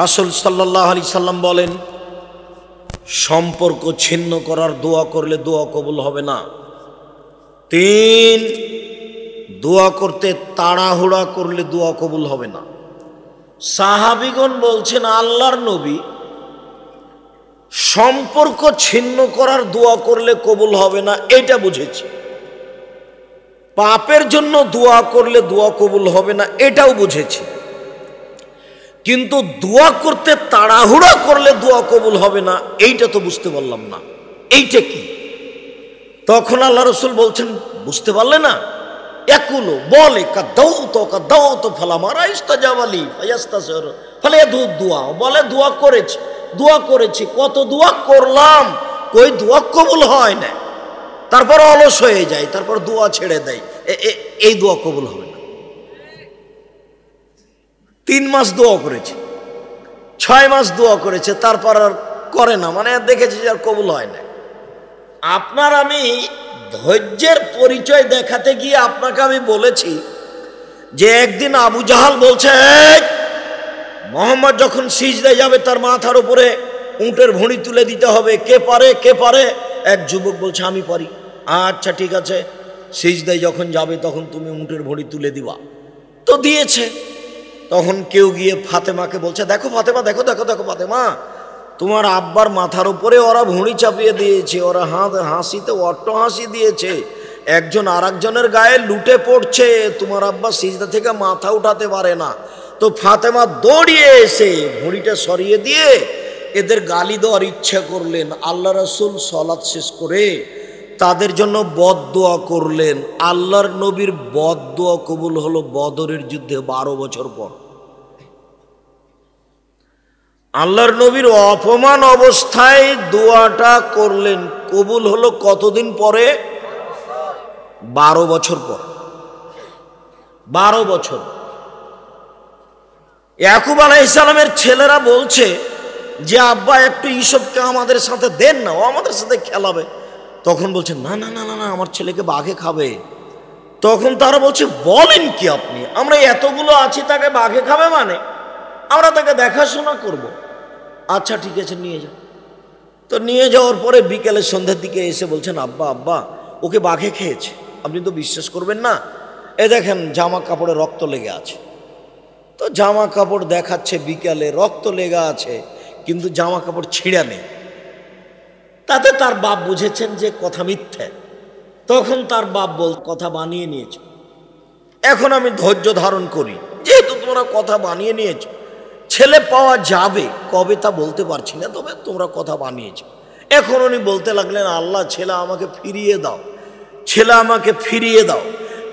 রাসূল সাল্লাল্লাহু আলাইহি সাল্লাম বলেন, সম্পর্ক ছিন্ন করার দোয়া করলে দোয়া কবুল হবে না। 3, দোয়া করতে তাড়াহুড়া করলে দোয়া কবুল হবে না। সাহাবীগণ বলছেন, আল্লাহর নবী, সম্পর্ক ছিন্ন করার দোয়া করলে কবুল হবে না এটা বুঝেছি, পাপের জন্য দোয়া করলে দোয়া কবুল হবে না এটাও বুঝেছি, কিন্তু দোয়া করতে তাড়াহুড়া করলে দোয়া কবুল হবে না এইটা তো বুঝতে পারলাম না, এইটা কি? তখন আল্লাহ রাসূল বলছেন, বুঝতে পারলে না? একুলো বলে কাদাউতো ফালামারা ইস্তাজাবালি ফায়াস্তাসির ফালায়াদু দুয়া, বলে দোয়া করেছি, কত দোয়া করলাম, কই দোয়া কবুল হয় না, তারপর অলস হয়ে যায়, তারপর দোয়া ছেড়ে দেয়, এই দোয়া কবুল হবে না। 3 মাস দোয়া করেছে, 6 মাস দোয়া করেছে, তারপর আর করে না, মানে দেখেছি যে আর কবুল হয় না। আপনার আমি ধৈর্যের পরিচয় দেখাতে গিয়ে আপনাকে আমি বলেছি যে একদিন আবু জাহাল বলছে, মোহাম্মদ যখন সিজদায় যাবে তার মাথার উপরে উটের ভুঁড়ি তুলে দিতে হবে, কে পারে? এক যুবক বলছে, আমি পারি। আচ্ছা ঠিক আছে, সিজদায় যখন যাবে তখন তুমি উটের ভুঁড়ি তুলে দিবা। তো দিয়েছে। তখন কেউ গিয়ে ফাতেমাকে বলছে, দেখো ফাতেমা, দেখো ফাতেমা, তোমার আব্বার মাথার উপরে ওরা ভুঁড়ি চাপিয়ে দিয়েছে, ওরা হাসিতে অট্ট হাসি দিয়েছে, একজন আর একজনের গায়ে লুটে পড়ছে, তোমার আব্বা সিজদা থেকে মাথা উঠাতে পারে না। তো ফাতেমা দৌড়িয়ে এসে ভুঁড়িটা সরিয়ে দিয়ে এদের গালি দেওয়ার ইচ্ছা করলেন। আল্লাহ রাসূল সালাত শেষ করে তাদের জন্য বদদোয়া করলেন। আল্লাহর নবীর বদদোয়া কবুল হলো বদরের যুদ্ধে 12 বছর পর। আল্লাহর নবীর অপমান অবস্থায় দোয়াটা করলেন, কবুল হলো কতদিন পরে? 12 বছর পর। 12 বছর। ইয়াকুব আলাইহিস সালামের ছেলেরা বলছে যে, আব্বা একটু ইসবকে আমাদের সাথে দেন না, ও আমাদের সাথে খেলাবে। তখন বলছে, না না না না, আমার ছেলেকে বাঘে খাবে। তখন তারা বলছে, বলেন কি আপনি, আমরা এতগুলো আছি, তাকে বাঘে খাবে মানে? আমরা তাকে দেখাশোনা করব। আচ্ছা ঠিক আছে, নিয়ে যাও। তো নিয়ে যাওয়ার পরে বিকেলে সন্ধ্যার দিকে এসে বলছেন, আব্বা ওকে বাঘে খেয়েছে। আপনি তো বিশ্বাস করবেন না, এ দেখেন জামা কাপড়ে রক্ত লেগে আছে। তো জামা কাপড় দেখাচ্ছে, বিকালে রক্ত লেগে আছে, কিন্তু জামা কাপড় ছিঁড়া নেই। তাতে তার বাপ বুঝেছেন যে কথা মিথ্যে। তখন তার বাপ কথা বানিয়ে নিয়েছে। এখন আমি ধৈর্য ধারণ করি, যেহেতু তোমরা কথা বানিয়ে নিয়েছো, ছেলে পাওয়া যাবে কবে তা বলতে পারছি না, তবে তোমরা কথা বানিয়েছো। এখন উনি বলতে লাগলেন, আল্লাহ ছেলে আমাকে ফিরিয়ে দাও, ছেলে আমাকে ফিরিয়ে দাও।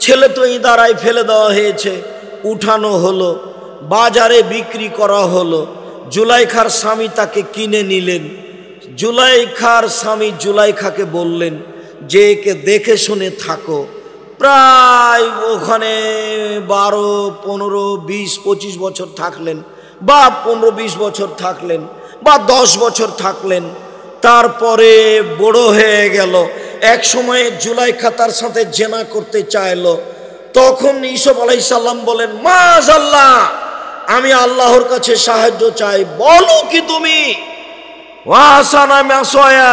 ছেলে তো ইদারায় ফেলে দেওয়া হয়েছে, উঠানো হলো, বাজারে বিক্রি করা হলো। জুলাইখার স্বামী তাকে কিনে নিলেন। জুলাইখার স্বামী জুলাইখাকে বললেন যে একে দেখে শুনে থাকো। প্রায় ওখানে 12, 15, 20, 25 বছর থাকলেন, বা 15-20 বছর থাকলেন, বা 10 বছর থাকলেন। তারপরে বড় হয়ে গেল। এক সময়ে জুলাইখা তার সাথে জেনা করতে চাইলো। তখন ইউসুফ আলাইহিস সালাম বলেন, মাশাআল্লাহ, আমি আল্লাহর কাছে সাহায্য চাই, বলো কি তুমি? ওয়াসানা মাসওয়া,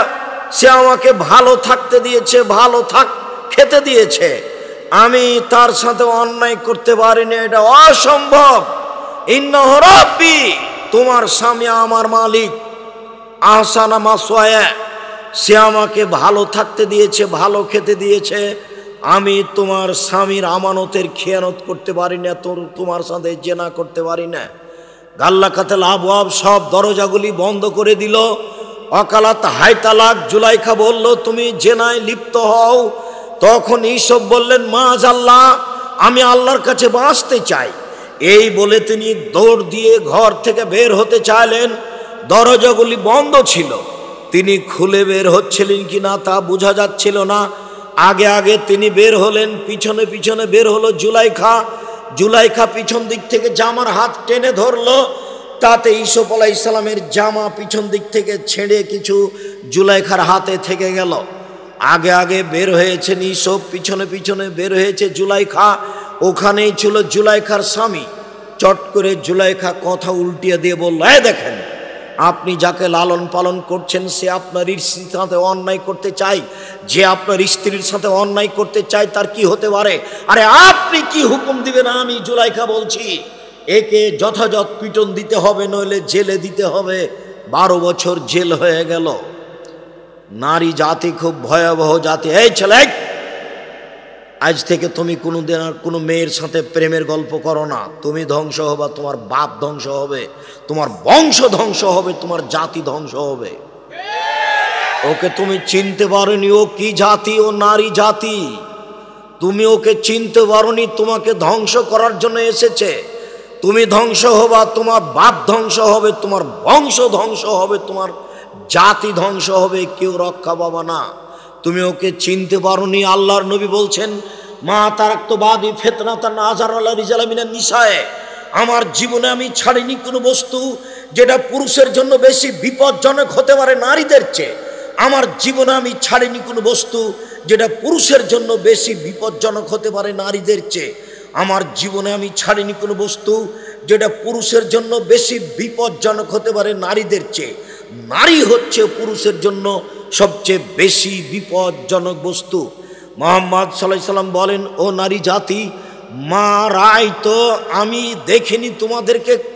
সে আমাকে ভালো থাকতে দিয়েছে, ভালো খেতে দিয়েছে, আমি তার সাথে অন্যায় করতে পারিনি, এটা অসম্ভব। ইন্নাহু রাব্বি, তোমার স্বামী আমার মালিক। আহসানা মাসওয়া, সে আমাকে ভালো থাকতে দিয়েছে, ভালো খেতে দিয়েছে, আমি তোমার স্বামীর আমানতের খেয়ানত করতে পারি না, তোমার সাথে জেনা করতে পারি না। গাল্লাকাতাল আবওয়াব, সব দরজাগুলি বন্ধ করে দিল। অকালাত হাই তালাক, জুলাইখা বলল তুমি জেনায় লিপ্ত হও। তখন ইউসুফ বললেন, মাআযাল্লাহ, আমি আল্লাহর কাছে বাঁচতে চাই। এই বলে তিনি দৌড় দিয়ে ঘর থেকে বের হতে চাইলেন। দরজাগুলি বন্ধ ছিল, তিনি খুলে বের হচ্ছিলেন কিনা তা বোঝা যাচ্ছিল না। আগে আগে তিনি বের হলেন, পিছনে পিছনে বের হলো জুলাইখা। জুলাইখা পিছন দিক থেকে জামার হাত টেনে ধরলো, তাতে ইউসুফ আলাইহিস সালামের জামা পিছন দিক থেকে ছেড়ে কিছু জুলাইখার হাতে থেকে গেল। আগে আগে বের হয়েছেন ইউসুফ, পিছনে পিছনে বের হয়েছে জুলাইখা। ওখানেই ছিল জুলাইখার স্বামী। চট করে জুলাইখা কথা উল্টিয়ে দিয়ে বলল, এই দেখেন, আপনি যাকে লালন পালন করছেন সে আপনার স্ত্রীর সাথে অন্যায় করতে চায়, যে আপনার স্ত্রীর সাথে অন্যায় করতে চায় তার কি হতে পারে? আরে আপনি কি হুকুম দিবেন? আমি জুলাইখা বলছি, একে যথাযথ পিটন দিতে হবে, নইলে জেলে দিতে হবে। 12 বছর জেল হয়ে গেল। নারী জাতি খুব ভয়াবহ জাতি। এই ছেলে, আজ থেকে তুমি কোনোদিন আর কোনো মেয়ের সাথে প্রেমের গল্প করো না। তুমি ধ্বংস হবে, তোমার বাপ ধ্বংস হবে, তোমার বংশ ধ্বংস হবে, তোমার জাতি ধ্বংস হবে। ওকে তুমি চিনতে পারোনি, ও কি জাতি? ও নারী জাতি। তুমি ওকে চিনতে পারোনি, তোমাকে ধ্বংস করার জন্য এসেছে। তুমি ধ্বংস হবা, তোমার বাপ ধ্বংস হবে, তোমার বংশ ধ্বংস হবে, তোমার জাতি ধ্বংস হবে, কেউ রক্ষা পাবা না। তুমি ওকে চিনতে পারোনি। আল্লাহর নবী বলছেন, মা তারাক্তুবাদি ফিতনাতান আযার আলা রিজাল মিনান নিসায়ে, আমার জীবনে আমি ছাড়িনি কোনো বস্তু যেটা পুরুষের জন্য বেশি বিপজ্জনক হতে পারে নারীদের চেয়ে। আমার জীবনে আমি ছাড়িনি কোনো বস্তু যেটা পুরুষের জন্য বেশি বিপজ্জনক হতে পারে নারীদের চেয়ে। আমার জীবনে আমি ছাড়িনি কোনো বস্তু যেটা পুরুষের জন্য বেশি বিপজ্জনক হতে পারে নারীদের চেয়ে। নারী হচ্ছে পুরুষের জন্য সবচেয়ে বেশি বিপজ্জনক বস্তু। মুহাম্মদ সাল্লাল্লাহু আলাইহি সাল্লাম বলেন, ও নারী জাতি, মা রায় তো আমি দেখিনি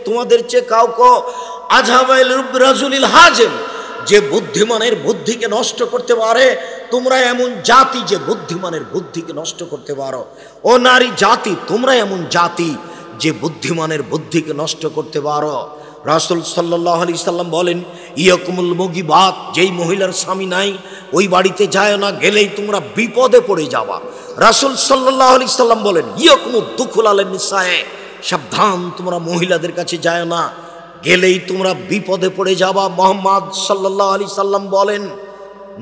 তোমাদের চেয়ে কাউকে আজহাবাইল রাজুলিল হাজেম, যে বুদ্ধিমানের বুদ্ধিকে নষ্ট করতে পারে। তোমরা এমন জাতি যে বুদ্ধিমানের বুদ্ধিকে নষ্ট করতে পারো। ও নারী জাতি, তোমরা এমন জাতি যে বুদ্ধিমানের বুদ্ধিকে নষ্ট করতে পারো। রাসূল সাল্লাল্লাহু আলাইহি সাল্লাম বলেন, ইয়াকুমুল মুগিবাত, যেই মহিলার স্বামী নাই ওই বাড়িতে যায় না, গেলেই তোমরা বিপদে পড়ে যাবা। রাসূল সাল্লাল্লাহু আলাইহি সাল্লাম বলেন, ইয়াকুমুদ দুখুল আলা নিসায়ে, সাবধান তোমরা মহিলাদের কাছে যায় না, গেলেই তোমরা বিপদে পড়ে যাবা। মুহাম্মদ সাল্লাল্লাহু আলাইহি সাল্লাম বলেন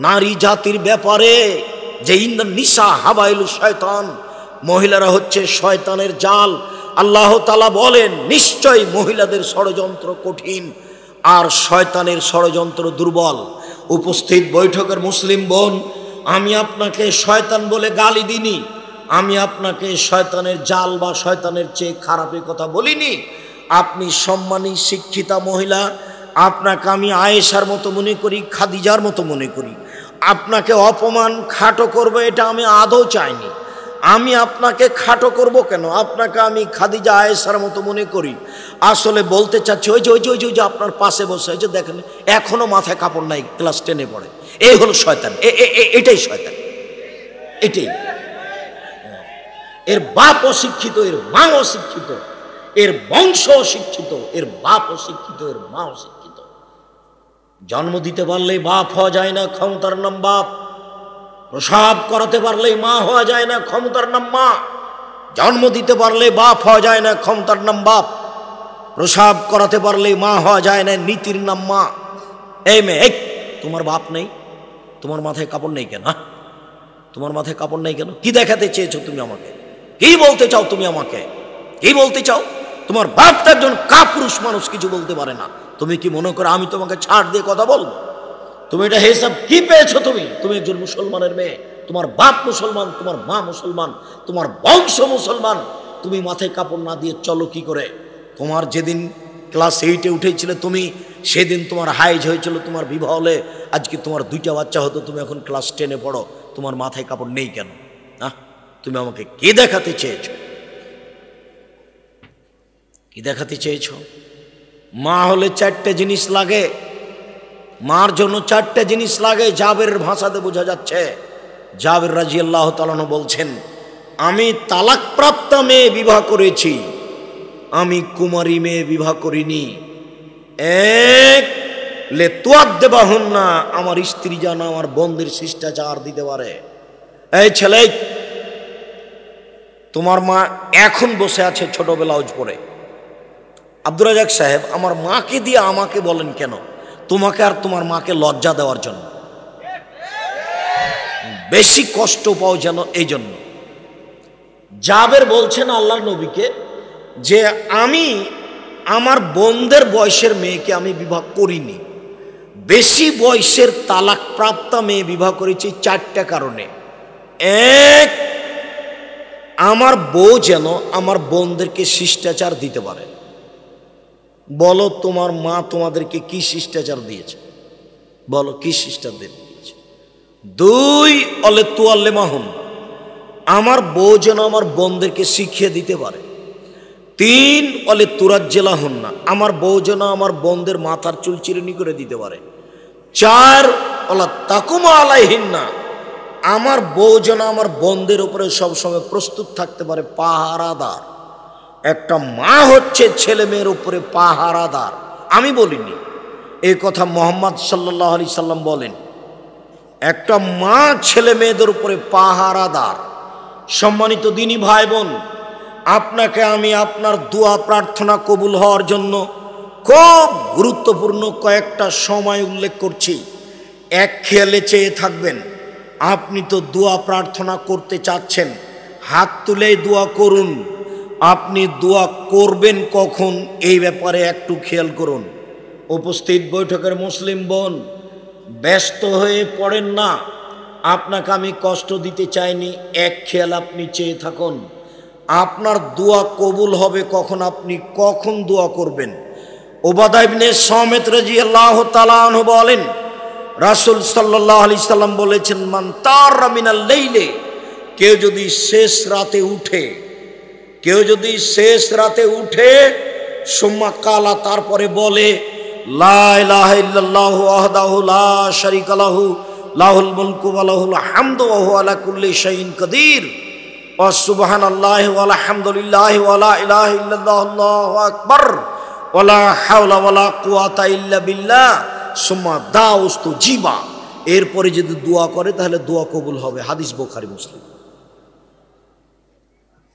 নারী জাতির ব্যাপারে যে ইন্নান নিসা হাবাইলু শয়তান, মহিলারা হচ্ছে শয়তানের জাল। আল্লাহ তাআলা বলেন, নিশ্চয় মহিলাদের ষড়যন্ত্র কঠিন আর শয়তানের ষড়যন্ত্র দুর্বল। উপস্থিত বৈঠকের মুসলিম বোন, আমি আপনাকে শয়তান বলে গালি দিনি, আমি আপনাকে শয়তানের জাল বা শয়তানের চেয়ে খারাপের কথা বলিনি। আপনি সম্মানী শিক্ষিতা মহিলা, আপনাকে আমি আয়েশার মতো মনে করি, খাদিজার মতো মনে করি। আপনাকে অপমান খাটো করবো এটা আমি আদৌ চাইনি। আমি আপনাকে খাটো করব কেন? আপনাকে আমি খাদিজা আয়েশার মতো মনে করি। আসলে বলতে চাচ্ছি, ওই যে আপনার পাশে বসে, ওই যে দেখেন এখনো মাথায় কাপড় নাই, ক্লাস 10-এ পড়ে। এই হলো শয়তান, এটাই শয়তান, এটাই। এর বাপ অশিক্ষিত, এর মা অশিক্ষিত, এর বংশ অশিক্ষিত, এর বাপ অশিক্ষিত, এর মা অশিক্ষিত। জন্ম দিতে পারলেই বাপ হওয়া যায় না, ক্ষমতার নাম বাপ। প্রসব করাতে পারলেই মা হওয়া যায় না, ক্ষমতার নাম মা। জন্ম দিতে পারলে বাপ হওয়া যায় না, ক্ষমতার নাম বাপ। প্রসব করাতে পারলেই মা হওয়া যায় না, নীতির নাম মা। এই মেয়ে, তোমার বাপ নেই, তোমার মাথায় কাপড় নেই কেন? তোমার মাথায় কাপড় নেই কেন? কি দেখাতে চেয়েছো তুমি আমাকে? কি বলতে চাও তুমি আমাকে? কি বলতে চাও? তোমার বাপ তো একজন কাপুরুষ মানুষ, কিছু বলতে পারে না। তুমি কি মনে করো আমি তোমাকে ছাড় দিয়ে কথা বলবো? তুমি এটা হিসাব কি পেয়েছো? তুমি একজন মুসলমানের মেয়ে, তোমার বাপ মুসলমান, তোমার মা মুসলমান, তোমার বংশ মুসলমান। তুমি মাথায় কাপড় না দিয়ে চলো কি করে? তোমার যেদিন ক্লাস 8-এ উঠেছিলে তুমি, সেদিন তোমার হাইজ হয়েছিল, তোমার বিবাহ হলে আজকে তোমার 2টা বাচ্চা হতো, তুমি এখন ক্লাস 10-এ পড়ো, তোমার মাথায় কাপড় নেই কেন? তুমি আমাকে কি দেখাতে চেয়েছো? কি দেখাতে চেয়েছো? মা হলে 4টে জিনিস লাগে, মার জন্য 4টে জিনিস লাগে। জাবেরের ভাষাতে বোঝা যাচ্ছে, জাবের রাদিয়াল্লাহু তাআলা আনহু বলছেন, আমি তালাকপ্রাপ্ত মেয়ে বিবাহ করেছি, আমি কুমারী মেয়ে বিবাহ করিনি। এক, লে তুআদ্দিবাহুন্না, আমার স্ত্রী যেন আমার বোনদের শিষ্টাচার দিতে পারে। এই ছেলে, তোমার মা এখন বসে আছে ছোট ব্লাউজ পরে। আব্দুর রাজাক সাহেব, আমার মাকে দিয়ে আমাকে বলেন কেন? তোমাকে আর তোমার মাকে লজ্জা দেওয়ার জন্য, বেশি কষ্ট পাও যেন, এই জন্য। জাবের বলছেন আল্লাহর নবীকে যে আমি আমার বোনদের বয়সের মেয়েকে আমি বিবাহ করিনি, বেশি বয়সের তালাকপ্রাপ্ত মেয়ে বিবাহ করেছি 4টা কারণে। এক, আমার বউ যেন আমার বোনদেরকে শিষ্টাচার দিতে পারে। বলো তোমার মা তোমাদেরকে কি শিষ্টাচার দিয়েছে, বলো কি শিষ্টাচার দিয়েছে। 2 অলে তুয়াল্লে মাহুন, আমার বউ যেন আমার বোনদেরকে শিখিয়ে দিতে পারে। 3 অলে তুরাজ্জেলা হন না, আমার বউ যেন আমার বোনদের মাথার চুল চিরুনি করে দিতে পারে। 4 অলা তাকুমা আলাইহিন না, আমার বউ যেন আমার বোনদের উপরে সবসময় প্রস্তুত থাকতে পারে, পাহারাদার। একটা মা হচ্ছে ছেলে মেয়ের উপরে পাহারাদার। আমি বলিনি, এই কথা মুহাম্মদ সাল্লাল্লাহু আলাইহি সাল্লাম বলেন। একটা মা ছেলে মেয়েদের উপরে পাহারাদার। সম্মানিত দিনী ভাই বোন, আপনাকে আমি আপনার দোয়া প্রার্থনা কবুল হওয়ার জন্য খুব গুরুত্বপূর্ণ কয়েকটা সময় উল্লেখ করছি। এক খেয়ালে চেয়ে থাকবেন, আপনি তো দোয়া প্রার্থনা করতে চাচ্ছেন, হাত তুলেই দোয়া করুন। আপনি দোয়া করবেন কখন এই ব্যাপারে একটু খেয়াল করুন। উপস্থিত বৈঠকের মুসলিম বোন, ব্যস্ত হয়ে পড়েন না, আপনাকে আমি কষ্ট দিতে চাইনি। এক খেয়াল আপনি চেয়ে থাকুন, আপনার দোয়া কবুল হবে কখন, আপনি কখন দোয়া করবেন। উবাদা ইবনে সামিত রাদিয়াল্লাহু তাআলা আনহু বলেন, রাসূল সাল্লাল্লাহু আলাইহি সাল্লাম বলেছেন, মান তারা মিনাল লাইলে, কেউ যদি শেষ রাতে উঠে, কেউ যদি শেষ রাতে উঠে, সুম্মা কালা, তারপরে বলে, লা ইলাহা ইল্লাল্লাহু ওয়াহদাহু লা শারীকা লাহু লাহুল মুলকু ওয়া লাহুল হামদু ওয়া হুয়া আলা কুল্লি শাইইন কাদির ওয়া সুবহানাল্লাহি ওয়া আলহামদুলিল্লাহি ওয়া লা ইলাহা ইল্লাল্লাহু আল্লাহু আকবার ওয়া লা হাওলা ওয়া লা কুওয়াতা ইল্লা বিল্লাহ সুম্মা দাউস্তু জিবা, এরপরে যদি দোয়া করে তাহলে দোয়া কবুল হবে। হাদিস বুখারী মুসলিম।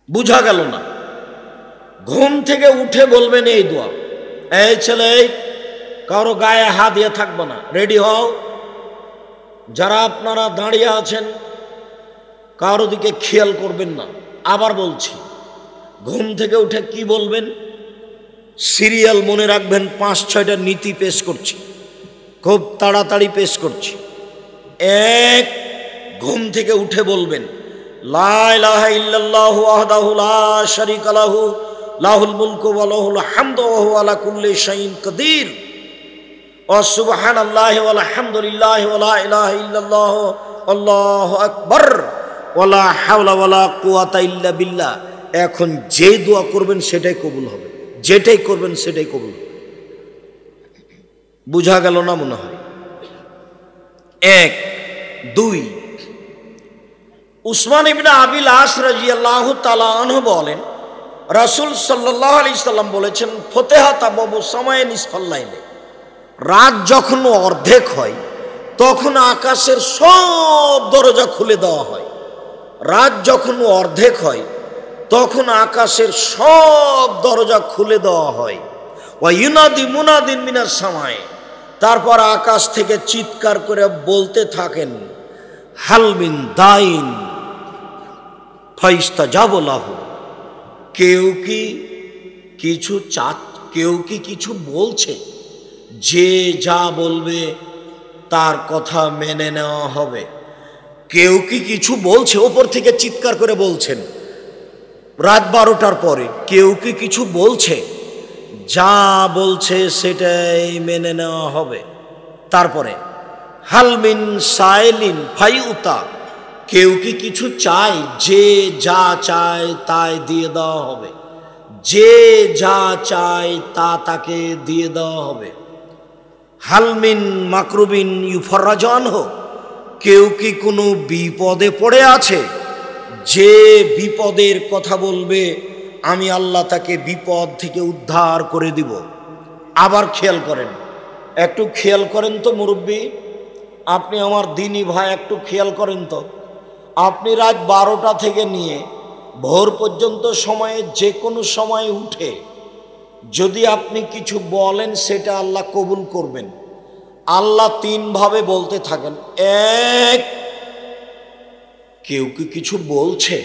বুঝা গেল না? ঘুম থেকে উঠে বলবেন এই দোয়া। এই ছেলে, কারো গায়ে হাত দিয়ে থাকবে না, রেডি হও। যারা আপনারা দাঁড়িয়ে আছেন কারো দিকে খেয়াল করবেন না। আবার বলছি, ঘুম থেকে উঠে কি বলবেন, সিরিয়াল মনে রাখবেন। 5-6টা নীতি পেশ করছি, খুব তাড়াতাড়ি পেশ করছি। 1, ঘুম থেকে উঠে বলবেন, লা ইলাহা ইল্লাল্লাহু ওয়াহদাহু লা শারীকা লাহু লাহুল মুলকু ওয়া লাহুল হামদু ওয়া হুয়া আলা কুল্লি শাইইন কাদির ওয়া সুবহানাল্লাহি ওয়া আলহামদুলিল্লাহি ওয়া লা ইলাহা ইল্লাল্লাহু আল্লাহু আকবার ওয়া লা হাওলা ওয়া লা কুওয়াতা ইল্লা বিল্লাহ। এখন যে দোয়া করবেন সেটাই কবুল হবে, যেটাই করবেন সেটাই কবুল হবে। বুঝা গেল না মনে হয়? 1, 2, উসমান ইবনে আবিল আস রাদিয়াল্লাহু তাআলা আনহু বলেন, রাসূল সাল্লাল্লাহু আলাইহি সাল্লাম বলেছেন, ফতিহাত আবওয়াবুস সামায়ে নিসফাল লাইলে, রাত যখন অর্ধেক হয় তখন আকাশের সব দরজা খুলে দেওয়া হয়। রাত যখন অর্ধেক হয় তখন আকাশের সব দরজা খুলে দেওয়া হয়। ওয়া ইউনাদি মুনাদিন মিনাস সামায়ে, তারপর আকাশ থেকে চিৎকার করে বলতে থাকেন, হাল মিন দাইন ফাইস্তাজাবু লাহু, কেউ কি কিছু কেউ কি কিছু বলছে, যে যা বলবে তার কথা মেনে নেওয়া হবে। কেউ কি কিছু বলছে, ওপর থেকে চিৎকার করে বলছেন রাত 12টার পরে, কেউ কি কিছু বলছে, যা বলছে সেটাই মেনে নেওয়া হবে। তারপরে হালমিন সাইলিন ফাইউতা, কেউ কি কিছু চায়, যে যা চায় তাই দিয়ে দেওয়া হবে, যে যা চায় তা তাকে দিয়ে দেওয়া হবে। হালমিন মাকরুবিন ইউফরাজান হো, কেউ কি কোনো বিপদে পড়ে আছে, যে বিপদের কথা বলবে আমি আল্লাহ তাকে বিপদ থেকে উদ্ধার করে দিব। আবার খেয়াল করেন, একটু খেয়াল করেন তো মুরব্বী, আপনি আমার দিনী ভাই, একটু খেয়াল করেন তো। আপনি রাত 12টা থেকে নিয়ে ভোর পর্যন্ত সময়ে যে কোনো সময় উঠে যদি আপনি কিছু বলেন সেটা আল্লাহ কবুল করবেন। আল্লাহ 3 ভাবে বলতে থাকেন। 1, কেউ কি কিছু বলছে,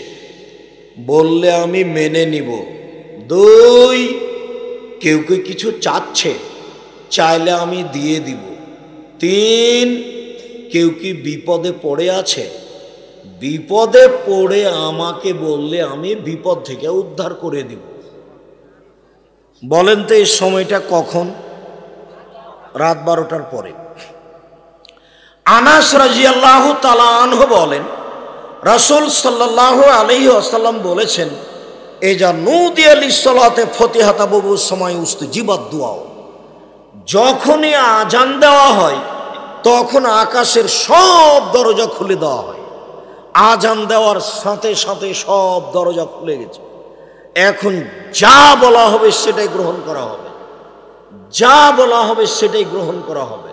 বললে আমি মেনে নিব। 2, কেউ কি কিছু চাচ্ছে, চাইলে আমি দিয়ে দিব। 3, কেউ কি বিপদে পড়ে আছে, বিপদে পড়ে আমাকে বললে আমি বিপদ থেকে উদ্ধার করে দিব। বলেন তো এই সময়টা কখন? রাত 12টার পরে। আনাস রাদিয়াল্লাহু তাআলা আনহু বলেন, রাসূল সাল্লাল্লাহু আলাইহি ওয়াসাল্লাম বলেছেন, এজা নুদিয়া লিসসালাতে ফতিহাতা বুবুস সময় উস্তুজিবাদ দুআ, যখনই আজান দেওয়া হয় তখন আকাশের সব দরজা খুলে দেওয়া হয়। আজান দেওয়ার সাথে সাথে সব দরজা খুলে গেছে। এখন যা বলা হবে সেটাই গ্রহণ করা হবে, যা বলা হবে সেটাই গ্রহণ করা হবে।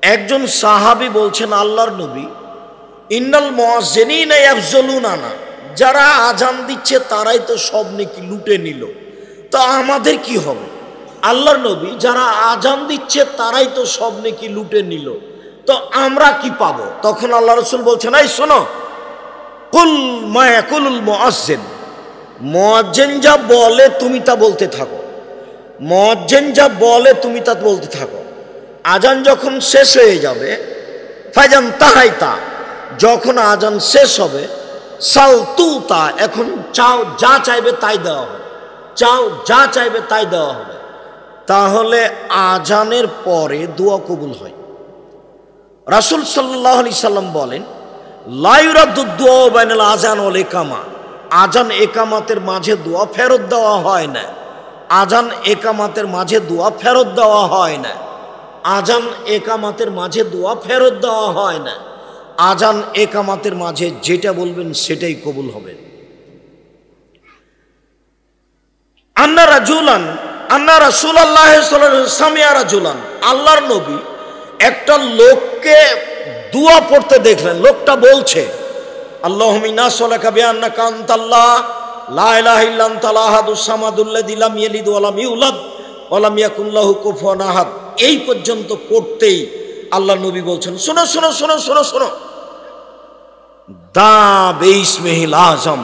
একজন সাহাবী বলছেন, আল্লাহর নবী, ইন্নাল মুয়াজ্জিনিনা ইয়াফজুলুনানা, যারা আজান দিচ্ছে তারাই তো সব নেকি লুটে নিল, তো আমাদের কি হবে? আল্লাহর নবী, যারা আজান দিচ্ছে তারাই তো সব নেকি লুটে নিল, তো আমরা কি পাবো? তখন আল্লাহ রাসূল বলছেন, এই শোনো, কুল মা ইয়াকুলুল মুয়াজ্জিন, মুয়াজ্জিন যা বলে তুমি তা বলতে থাকো, মুয়াজ্জিন যা বলে তুমি তা বলতে থাকো। আজান যখন শেষ হয়ে যাবে, ফাইজান তাহাইতা, যখন আজান শেষ হবে, সালতুতা, এখন চাও যা চাইবে তাই দেওয়া হবে, চাও যা চাইবে তাই দেওয়া হবে। তাহলে আজানের পরে দোয়া কবুল হয়। রাসূল সাল্লাল্লাহু আলাইহি সাল্লাম বলেন, লা ইউরাদ্দু দুআ বাইনাল আযান ওয়াল ইকামা, আজান একামাতের মাঝে দোয়া ফেরত দেওয়া হয় না। আজান একামাতের মাঝে দোয়া ফেরত দেওয়া হয় না। আজান একামাতের মাঝে দোয়া ফেরত দেওয়া হয় না। আজান একামাতের মাঝে যেটা বলবেন সেটাই কবুল হবে। আন্না রাজুলান আন্না রাসূলুল্লাহ সাল্লাল্লাহু আলাইহি ওয়াসাল্লাম সামিয়া রাজুলান, আল্লাহর নবী একটা লোককে দোয়া পড়তে দেখলেন। লোকটা বলছে, আল্লাহুম্মা ইন্না নাসআলুকা বিআন্নাকা আনতাল্লাহ লা ইলাহা ইল্লা আনতাল আহাদুস সামাদুল্লাযী লাম ইয়ালিদ ওয়া লাম ইউলাদ ওয়া লাম ইয়াকুল লাহু কুফুয়ান আহাদ। এই পর্যন্ত পড়তেই আল্লাহ নবী বলছেন, শোনো শোনো শোনো শোনো শোনো, দা বিসমিহিল আজম,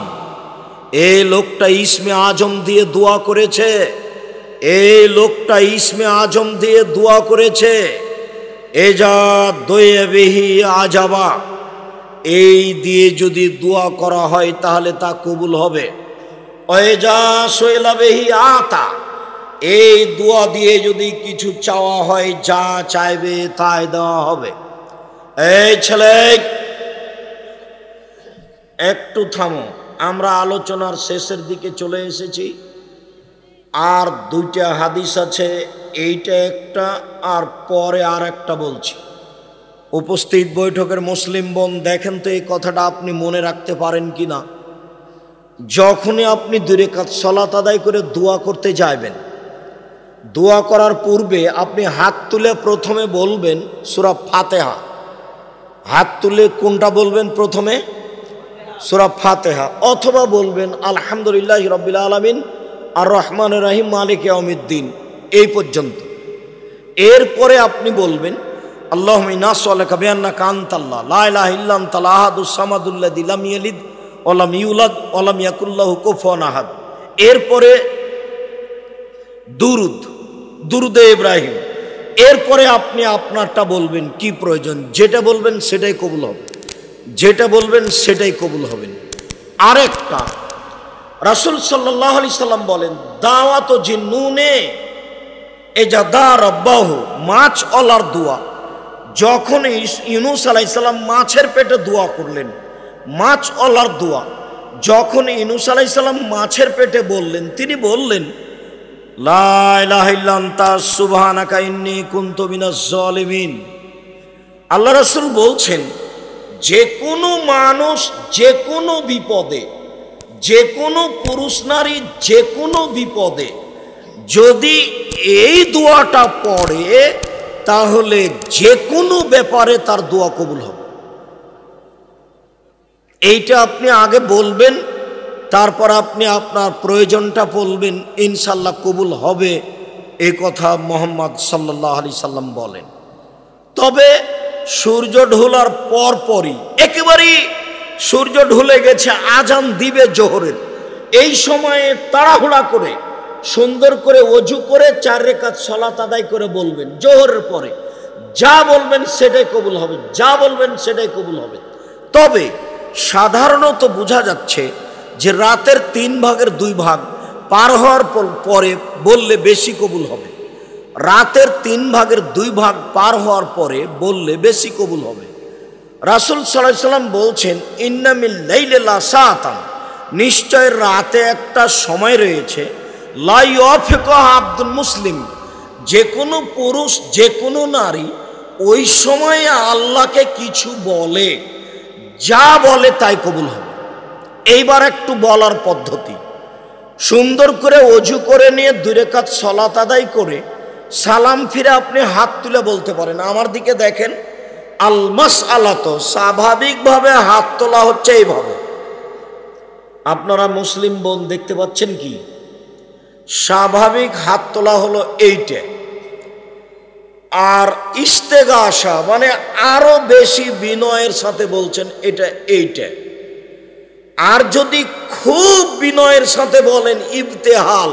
এই লোকটা ইসমে আজম দিয়ে দোয়া করেছে, এই লোকটা ইসমে আজম দিয়ে দোয়া করেছে। এজা দয়াবিহি আজাবা, এই দিয়ে যদি দোয়া করা হয় তাহলে তা কবুল হবে। ওয়াজা সুইলাবিহি আতা, এই দোয়া দিয়ে যদি কিছু চাওয়া হয়, যা চাইবে তাই দেওয়া হবে। এই ছেলে, একটু থামো, আমরা আলোচনার শেষের দিকে চলে এসেছি। আর দুইটা হাদিস আছে, এইটা একটা আর পরে আর একটা বলছি। উপস্থিত বৈঠকের মুসলিম বোন, দেখেন তো এই কথাটা আপনি মনে রাখতে পারেন কি না। যখনই আপনি 2 রাকাত সালাত আদায় করে দোয়া করতে যাবেন, দোয়া করার পূর্বে আপনি হাত তুলে প্রথমে বলবেন সূরা ফাতিহা। হাত তুলে কোনটা বলবেন? প্রথমে সূরা ফাতিহা, অথবা বলবেন আলহামদুলিল্লাহি রাব্বিল আলামিন আর রহমানির রহিম মালিক ইয়াউমিদ্দিন, এই পর্যন্ত। এরপরে আপনি বলবেন আল্লাহুম্মা ইন্না নাসআলুকা বিআন্নাকা আনতাল্লাহ লা ইলাহা ইল্লা আনতাল আহাদুস সামাদুল্লাযী লাম ইয়ালিদ ওয়া লাম ইউলাদ ওয়া লাম ইয়াকুল লাহু কুফুয়ান আহাদ। এরপরে দুরুদে ইব্রাহিম। এরপরে আপনি আপনারটা বলবেন, কি প্রয়োজন, যেটা বলবেন সেটাই কবুল হবে, যেটা বলবেন সেটাই কবুল হবেন। আরেকটা, রাসূল সাল্লাল্লাহু আলাইহি সাল্লাম বলেন, দাওয়াত জিন্নুনে এজা দা রাব্বাহু, মাছ অলার দোয়া। যখন ইউনূস আলাইহিস সালাম মাছের পেটে দোয়া করলেন, মাছ অলার দোয়া, যখন ইউনূস আলাইহিস সালাম মাছের পেটে বললেন, তিনি বললেন লা ইলাহা ইল্লা আনতা সুবহানাকা ইন্নী কুনতু মিনাজ জালিমিন। আল্লাহ রাসূল বলছেন, যে কোনো মানুষ যে কোনো বিপদে, যে কোনো পুরুষ নারী যে কোনো বিপদে যদি এই দোয়াটা পড়ে, তাহলে যে কোনো ব্যাপারে তার দোয়া কবুল হবে। এইটা আপনি আগে বলবেন, তারপর আপনি আপনার প্রয়োজনটা বলবেন, ইনশাল্লাহ কবুল হবে। এই কথা মুহাম্মদ সাল্লাল্লাহু আলাইহি সাল্লাম বলেন। তবে সূর্য ঢোলার পরপরই, একেবারেই সূর্য ঢলে গেছে, আজান দিবে জোহরের, এই সময়ে তাড়াহুড়া করে সুন্দর করে ওযু করে 4 রাকাত সালাত আদায় করে বলবেন, জোহরের পরে যা বলবেন সেটাই কবুল হবে, যা বলবেন সেটাই কবুল হবে। তবে সাধারণত বোঝা যাচ্ছে যে রাতের 3 ভাগের 2 ভাগ পার হওয়ার পরে বললে বেশি কবুল হবে। রাতের 3 ভাগের 2 ভাগ পার হওয়ার পরে বললে বেশি কবুল হবে। রাসূল সাল্লাল্লাহু আলাইহি সাল্লাম বলছেন, ইন্না মিল লাইলি লা সাআতান, নিশ্চয় রাতে একটা সময় রয়েছে, লা ইউফিকুহা আব্দুল মুসলিম, যে কোনো পুরুষ যে কোনো নারী ওই সময়ে আল্লাহকে কিছু বলে, যা বলে তাই কবুল হবে। এইবার একটু বলার পদ্ধতি, সুন্দর করে অজু করে নিয়ে 2 রাকাত সালাত আদায় করে সালাম ফিরে আপনি হাত তুলে বলতে পারেন, আমার দিকে দেখেন, আল মাসআলাত, স্বাভাবিকভাবে হাত তোলা হচ্ছে এইভাবে। আপনারা মুসলিম বোন দেখতে পাচ্ছেন কি? স্বাভাবিক হাত তোলা হলো এইটা। আর ইস্তেগাসা মানে আরো বেশি বিনয়ের সাথে বলছেন এটা এইটা। আর যদি খুব বিনয়ের সাথে বলেন ইবতেহাল,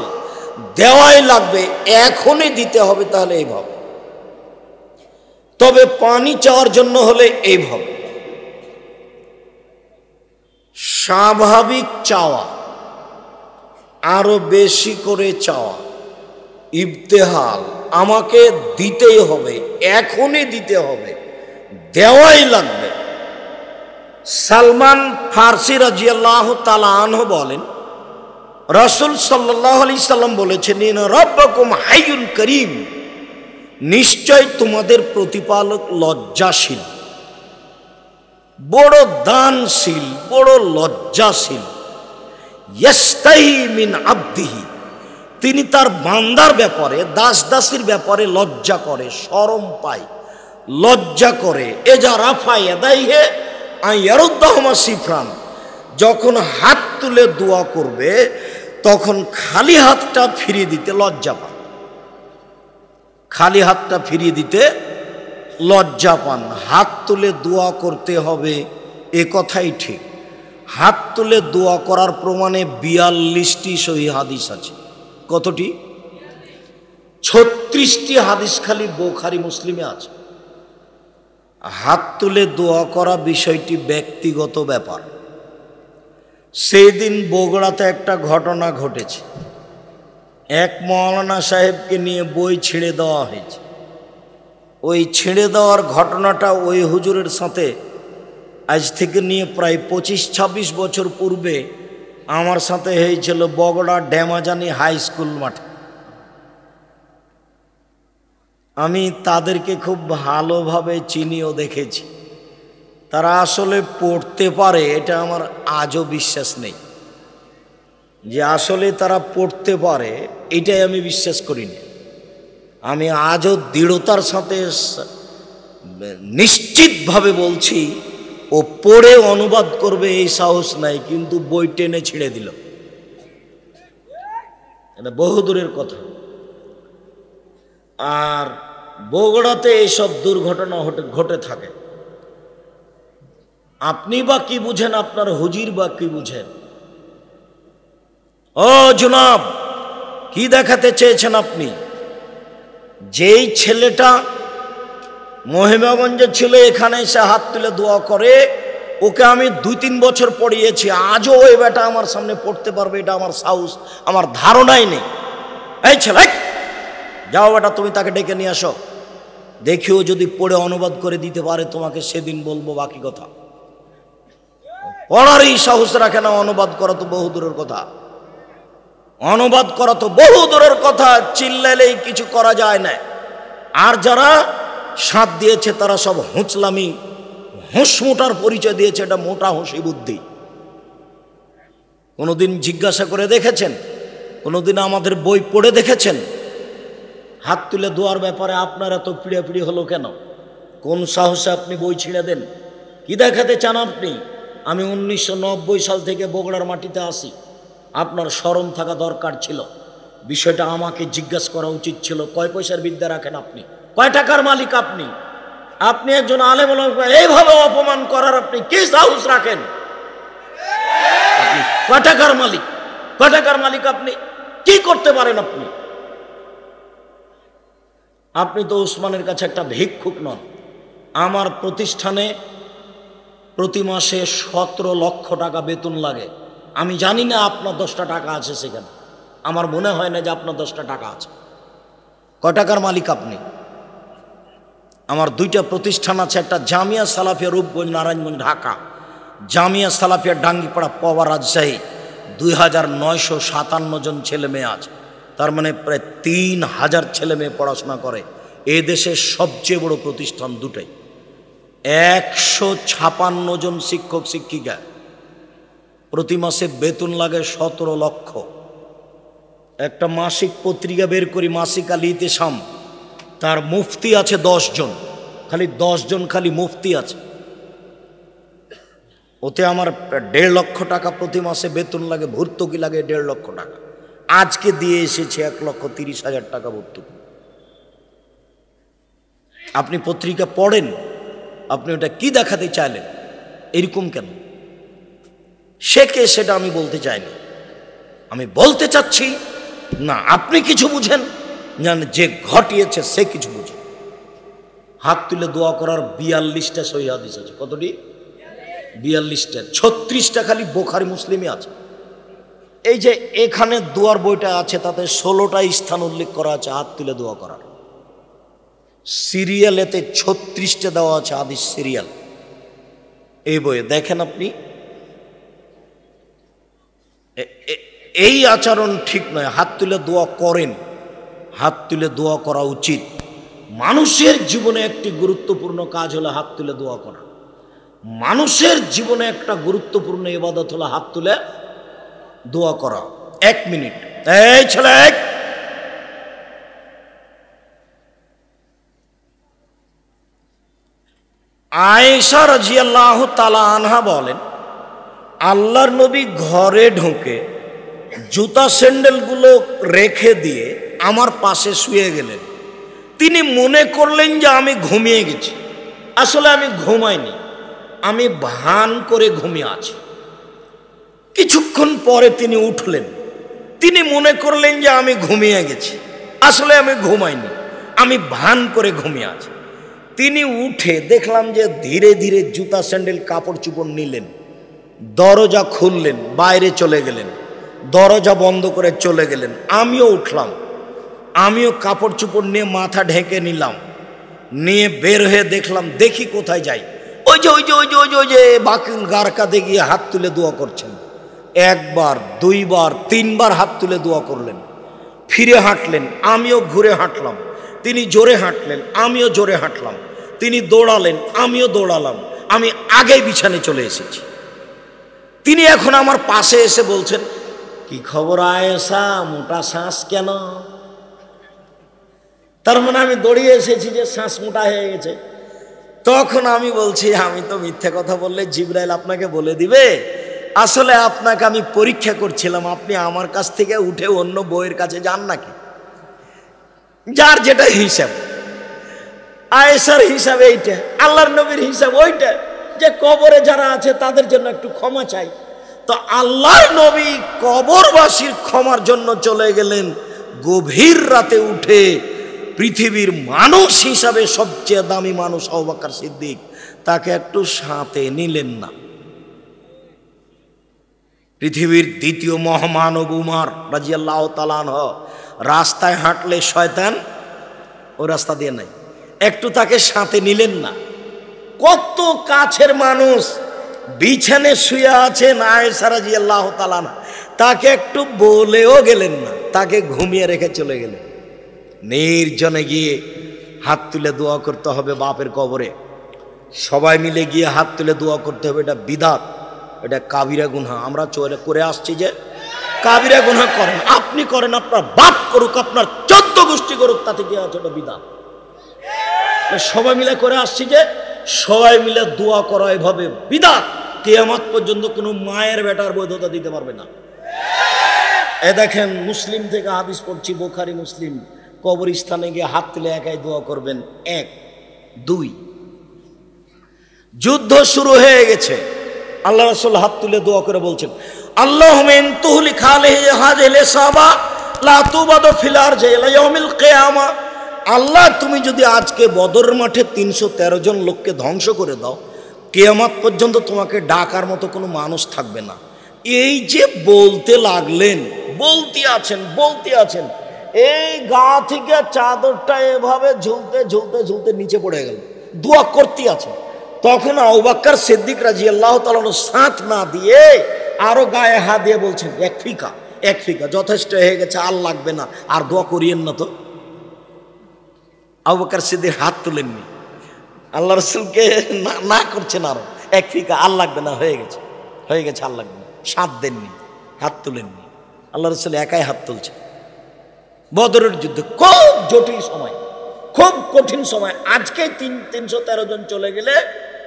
দেওয়াই লাগবে, এখনই দিতে হবে, তাহলে এইভাবে। তবে পানি চাওয়ার জন্য হলে এইভাবে। স্বাভাবিক চাওয়া, আরো বেশি করে চাওয়া, ইবতেহাল, আমাকে দিতেই হবে, এখনই দিতে হবে, দেওয়াই লাগবে। সালমান ফারসি রাদিয়াল্লাহু তাআলা আনহু বলেন, রাসূল সাল্লাল্লাহু আলাইহি সাল্লাম বলেছেন, ইন রাব্বাকুম হাইয়ুন করিম, নিশ্চয় তোমাদের প্রতিপালক লজ্জাশীল, বড় দানশীল, বড় লজ্জাশীল। ইয়াস্তাহি মিন আবদিহি, তিনি তার বান্দার ব্যাপারে, দাস দাসীর ব্যাপারে লজ্জা করে, শরম পায়, লজ্জা করে। এজা রাফা ইয়াদাইহি আন ইয়ারুদ্দাহুমা সিফরান, যখন হাত তুলে দোয়া করবে তখন খালি হাতটা ফিরিয়ে দিতে লজ্জা পান, খালি হাতটা ফিরিয়ে দিতে লজ্জা পান। হাত তুলে দোয়া করতে হবে, এ কথাই ঠিক। হাত তুলে দোয়া করার প্রমাণে 42টি সহিহ হাদিস আছে। কতটি? 36টি হাদিস খালি বুখারী মুসলিমে আছে। হাত তুলে দোয়া করা বিষয়টি ব্যক্তিগত ব্যাপার। সেই দিন বগুড়াতে একটা ঘটনা ঘটেছে। এক মাওলানা সাহেবকে নিয়ে বই ছিঁড়ে দেওয়া হয়েছে। ওই ছিঁড়ে দেওয়ার ঘটনাটা ওই হুজুরের সাথে আজ থেকে নিয়ে প্রায় 25-26 বছর পূর্বে আমার সাথে হয়েছিল বগুড়া ড্যামাজানি হাই স্কুল মাঠে। আমি তাদেরকে খুব ভালোভাবে চিনিও দেখেছি। তারা আসলে পড়তে পারে, এটা আমার আজও বিশ্বাস নেই যে আসলে তারা পড়তে পারে, এটাই আমি বিশ্বাস করি না। আমি আজও দৃঢ়তার সাথে নিশ্চিতভাবে বলছি, ও পড়ে অনুবাদ করবে এই সাহস নাই, কিন্তু বই টেনে ছিঁড়ে দিল। এটা বহুদূরের কথা। আর বগুড়াতে এইসব দুর্ঘটনা ঘটে থাকে। আপনি বা কি বুঝেন, আপনার হুজুর বা কি বুঝেন? ও জনাব, কি দেখাতে চেয়েছেন আপনি? যেই ছেলেটা মহিমাগঞ্জে ছিল, এখানে এসে হাত তুলে দোয়া করে, ওকে আমি 2-3 বছর পড়িয়েছি, আজও ওই বেটা আমার সামনে পড়তে পারবে এটা আমার সাহস, আমার ধারণাই নেই। এই ছেলে, যাও বেটা, তুমি তাকে ডেকে নিয়ে আসো, দেখিও যদি পড়ে অনুবাদ করে দিতে পারে তোমাকে সেদিন বলবো বাকি কথা। পড়ারই সাহস রাখে না, অনুবাদ করা তো বহু দূরের কথা। অনুবাদ করা তো বহু দূরের কথা, চিল্লাইলেই কিছু করা যায় না। আর যারা সাথ দিয়েছে তারা সব হুঁচলামি, হুঁসমোটার পরিচয় দিয়েছে, এটা মোটা হুঁসি বুদ্ধি। কোনোদিন জিজ্ঞাসা করে দেখেছেন? কোনোদিন আমাদের বই পড়ে দেখেছেন? হাত তুলে দোয়ার ব্যাপারে আপনার এত পিড়াপিড়ি হলো কেন? কোন সাহসে আপনি বই ছিঁড়ে দেন? কি দেখাতে চান আপনি? আমি 1990 সাল থেকে বগুড়ার মাটিতে আসি। আপনার শরম থাকা দরকার ছিল। বিষয়টা আমাকে জিজ্ঞাসা করা উচিত ছিল। কয় পয়সার বিদ্যা রাখেন আপনি? কয় টাকার মালিক আপনি? আপনি একজন আলেম ওলামাকে এইভাবে অপমান করার আপনি কি সাহস রাখেন? আপনি কয় টাকার মালিক? কয় টাকার মালিক আপনি? কি করতে পারেন আপনি? আপনি তো উসমানের কাছে একটা ভিক্ষুক নন। আমার প্রতিষ্ঠানে প্রতি মাসে 17 লক্ষ টাকা বেতন লাগে। আমি জানি না আপনার 10টা টাকা আছে সেখানে। আমার মনে হয় না যে আপনার 10টা টাকা আছে। কয় টাকার মালিক আপনি? আমার 2টা প্রতিষ্ঠান আছে, একটা জামিয়া সালাফিয়া রূপগঞ্জ নারায়ণগঞ্জ ঢাকা, জামিয়া সালাফিয়া ডাঙ্গিপাড়া পবা রাজশাহী। 2957 জন ছেলে মেয়ে আছে, তার মানে প্রায় 3000 ছেলে মেয়ে পড়াশোনা করে। এ দেশের সবচেয়ে বড় প্রতিষ্ঠান দুটাই। 156 জন শিক্ষক শিক্ষিকা, প্রতি মাসে বেতন লাগে 17 লক্ষ। একটা মাসিক পত্রিকা বের করি, মাসিক আল ইতিসাম, তার মুফতি আছে 10 জন, খালি 10 জন খালি মুফতি আছে। ওতে আমার 1.5 লক্ষ টাকা প্রতি মাসে বেতন লাগে, ভর্তুকি লাগে 1.5 লক্ষ টাকা। আজকে দিয়ে এসেছে 1,30,000 টাকা ভর্তুকি। আপনি পত্রিকা পড়েন, আপনি ওটা কি দেখাতে চাইলেন, এরকম কেন? সে কে সেটা আমি বলতে চাইনি। আমি বলতে চাচ্ছি না আপনি কিছু বুঝেন না, যে ঘটিয়েছে সে কিছু বুঝে। হাত তুলে দোয়া করার 42টা সহিহ হাদিস আছে। কতটি? 42টা। 36টা খালি বুখারী মুসলিমে আছে। এই যে এখানে দোয়ার বইটা আছে, তাতে 16টা স্থান উল্লেখ করা আছে হাত তুলে দোয়া করার। সিরিয়ালেতে 36টা দেওয়া আছে হাদিস সিরিয়াল। এই বইয়ে দেখেন আপনি। এই আচরণ ঠিক নয়। হাত তুলে দোয়া করেন, হাত তুলে দোয়া করা উচিত। মানুষের জীবনে একটি গুরুত্বপূর্ণ কাজ হলো হাত তুলে দোয়া করা। মানুষের জীবনে একটা গুরুত্বপূর্ণ ইবাদত হলো হাত তুলে দোয়া করা। 1 মিনিট, এই ছেলে, আয়েশা রাদিয়াল্লাহু তাআলা আনহা বলেন, আল্লাহর নবী ঘরে ঢুকে জুতা স্যান্ডেলগুলো রেখে দিয়ে আমার পাশে শুয়ে গেলেন। তিনি মনে করলেন যে আমি ঘুমিয়ে গেছি। আসলে আমি ঘুমাইনি, আমি ভান করে ঘুমিয়ে আছি। কিছুক্ষণ পরে তিনি উঠলেন, তিনি মনে করলেন যে আমি ঘুমিয়ে গেছি। আসলে আমি ঘুমাইনি, আমি ভান করে ঘুমিয়ে আছি। তিনি উঠে দেখলাম যে ধীরে ধীরে জুতা স্যান্ডেল কাপড় চোপড় নিলেন, দরজা খুললেন, বাইরে চলে গেলেন, দরজা বন্ধ করে চলে গেলেন। আমিও উঠলাম, আমিও কাপড় চোপড় নিয়ে মাথা ঢেকে নিলাম, নিয়ে বের হয়ে দেখলাম, দেখি কোথায় যাই। ওই যে ওই যে ওই যে ওই যে ওই যে বাকিল গারকাতে গিয়ে হাত তুলে দোয়া করছেন। 1 বার 2 বার 3 বার হাত তুলে দোয়া করলেন। ফিরে হাঁটলেন, আমিও ঘুরে হাঁটলাম। তিনি জোরে হাঁটলেন, আমিও জোরে হাঁটলাম। তিনি দৌড়ালেন, আমিও দৌড়ালাম। আমি আগেই বিছানে চলে এসেছি। তিনি এখন আমার পাশে এসে বলছেন, কি খবর আয়েশা, মোটা শ্বাস কেন? তার মানে আমি দৌড়িয়ে এসেছি যে শ্বাস মোটা হয়ে গেছে। তখন আমি বলছি, আমি তো মিথ্যা কথা বললে জিবরাইল আপনাকে বলে দিবে। আসলে আপনাকে আমি পরীক্ষা করছিলাম, আপনি আমার কাছ থেকে উঠে অন্য বইয়ের কাছে যান নাকি। যার যেটা হিসাব, আয়েশার হিসাব এইটা, আল্লাহর নবীর হিসাব ওইটা, যে কবরে যারা আছে তাদের জন্য একটু ক্ষমা চাই। তো আল্লাহর নবী কবরবাসীর ক্ষমার জন্য চলে গেলেন গভীর রাতে উঠে। পৃথিবীর মানুষ হিসাবে সবচেয়ে দামি মানুষ আবু বকর সিদ্দিক, তাকে একটু সাথে নিলেন না। পৃথিবীর দ্বিতীয় মহামানব উমর রাদিয়াল্লাহু তাআলা আনহু, রাস্তায় হাঁটলে শয়তান ও রাস্তা দিয়ে নাই, একটু তাকে সাথে নিলেন না। কত কাছের মানুষ বিছানে শুয়ে আছেন আয়েশা রাদিয়াল্লাহু তাআলা, তাকে একটু বলেও গেলেন না, তাকে ঘুমিয়ে রেখে চলে গেলেন। নির্জনে গিয়ে হাত তুলে দোয়া করতে হবে বাপের কবরে। সবাই মিলে গিয়ে হাত তুলে দোয়া করতে হবে, এটা বিদআত, এটা কাবিরা গুনাহ। আমরা চলে করে আসছি যে কাবিরা গুনাহ করেন, আপনি করেন, আপনার বাপ করুক, আপনার 14 গোষ্ঠী করুক, তাতে কি আছে? এটা বিদআত। সবাই মিলে করে আসছি যে সবাই মিলে দোয়া করা এভাবে বিদআত। কিয়ামত পর্যন্ত কোনো মায়ের বেটার বৈধতা দিতে পারবে না। এ দেখেন, মুসলিম থেকে হাদিস পড়ছি, বুখারী মুসলিম। কবরস্থানে গিয়ে হাত তুলে একাই দোয়া করবেন। 1 2 যুদ্ধ শুরু হয়ে গেছে, আল্লাহ রাসূল হাত তুলে দোয়া করে বলছেন, আল্লাহুম্মা ইন তুহলিক আলাইহি হাযিহিল ইসাবা লা তুবাদু ফিল আরজি ইলা ইয়াউমিল কিয়ামা। আল্লাহ, তুমি যদি আজকে বদর মাঠে 313 জন লোককে ধ্বংস করে দাও, কিয়ামত পর্যন্ত তোমাকে ডাকার মতো কোনো মানুষ থাকবে না। এই যে বলতে লাগলেন, বলতে আছেন, এই গা থেকে চাদরটা এভাবে ঝুলতে ঝুলতে ঝুলতে নিচে পড়ে গেল, দোয়া করতে আছেন। তখন আবু বকর সিদ্দিক রাদিয়াল্লাহু তাআলা সাথ না দিয়ে আরো গায়ে হাত দিয়ে বলছেন, এক ফিকা যথেষ্ট হয়ে গেছে, আর লাগবে না, আর দোয়া করিয়েন না তো। আবু বকর সিদ্দিক হাত তুলেননি, আল্লাহ রাসূলকে না করছেন, আরো এক ফিকা, আর লাগবে না, হয়ে গেছে, আর লাগবে না, সাথ দেননি, হাত তুলেননি। আল্লাহ রাসূল একাই হাত তুলছে। বদরের যুদ্ধে খুব জটিল সময়, খুব কঠিন সময়। আজকে 313 জন চলে গেলে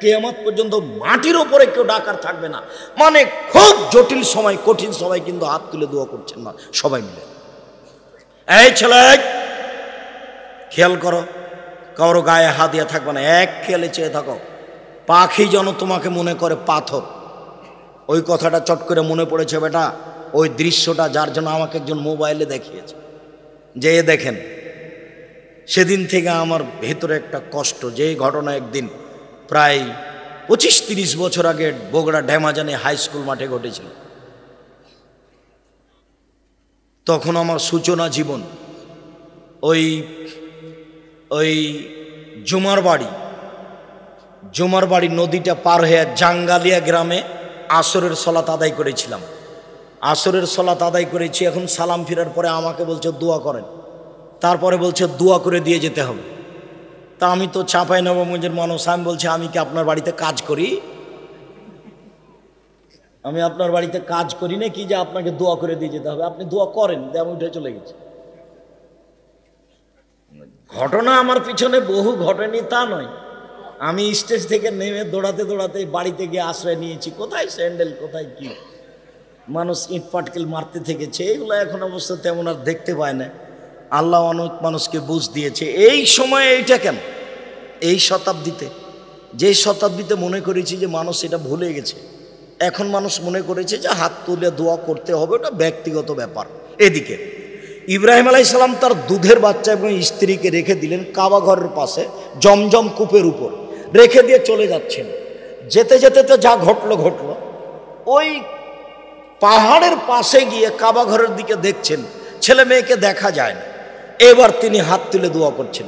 কিয়ামত পর্যন্ত মাটির ওপরে কেউ ডাকার থাকবে না। মানে খুব জটিল সময়, কঠিন সময়, কিন্তু হাত তুলে দোয়া করছেন না সবাই মিলে। এই ছেলে, খেয়াল করো, কারো গায়ে হাত দিয়ে থাকবে না, এক খেয়ালে চেয়ে থাকো। পাখি যেন তোমাকে মনে করে পাথর। ওই কথাটা চট করে মনে পড়েছে বেটা, ওই দৃশ্যটা যার জন্য আমাকে একজন মোবাইলে দেখিয়েছে, যে দেখেন। সেদিন থেকে আমার ভেতরে একটা কষ্ট, যে ঘটনা একদিন প্রায় 25-30 বছর আগে বগুড়া ড্যামাজানে হাই স্কুল মাঠে ঘটেছিল। তখন আমার সূচনা জীবন। ওই জুমার বাড়ি নদীটা পার হয়ে জাঙ্গালিয়া গ্রামে আসরের সলাত আদায় করেছিলাম। আসরের সলাত আদায় করেছি, এখন সালাম ফিরার পরে আমাকে বলছে দোয়া করেন, তারপরে বলছে দোয়া করে দিয়ে যেতে হবে। তা আমি তো চাঁপাইনবাবগঞ্জের মানুষ, আমি বলছি আমি কি আপনার বাড়িতে কাজ করি? আমি আপনার বাড়িতে কাজ করি না কি যে আপনাকে দোয়া করে দিয়ে যেতে হবে? আপনি দোয়া করেন, আমি উঠে চলে গেছি। ঘটনা আমার পিছনে বহু ঘটেনি তা নয়, আমি স্টেজ থেকে নেমে দৌড়াতে দৌড়াতে বাড়িতে গিয়ে আশ্রয় নিয়েছি। কোথায় স্যান্ডেল, কোথায় কি, মানুষ ইট পাটকেল মারতে থেকেছে, এগুলো এখন অবশ্য তেমন আর দেখতে পায় না। আল্লাহ অনেক মানুষকে বুঝ দিয়েছে। এই সময়ে এইটা কেন, এই শতাব্দীতে, যে শতাব্দীতে মনে করেছি যে মানুষ এটা ভুলে গেছে, এখন মানুষ মনে করেছে যে হাত তুলে দোয়া করতে হবে, ওটা ব্যক্তিগত ব্যাপার। এদিকে ইব্রাহিম আলাইহিস সালাম তার দুধের বাচ্চা এবং স্ত্রীকে রেখে দিলেন কাবা ঘরের পাশে জমজম কূপের উপর, রেখে দিয়ে চলে যাচ্ছেন। যেতে যেতে তো যা ঘটলো, ওই পাহাড়ের পাশে গিয়ে কাবা ঘরের দিকে দেখছেন, ছেলে মেয়েকে দেখা যায় না। এবার তিনি হাত তুলে দোয়া করছেন,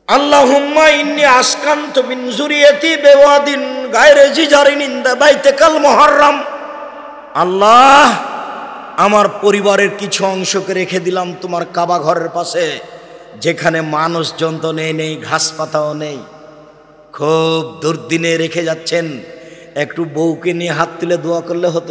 আল্লাহুম্মা ইন্নী আসকানতু মিন যুরিয়াতি বিওয়াদিন গায়রি জি জারিন ইনদা বাইতিকাল মুহাররাম। আল্লাহ, আমার পরিবারের কিছু অংশকে রেখে দিলাম তোমার কাবা ঘরের পাশে, যেখানে মানুষজন তো নেই, ঘাস পাতাও নেই। খুব দুর্দিনে রেখে যাচ্ছেন, একটু বউকে নিয়ে হাত তুলে দোয়া করলে হতো।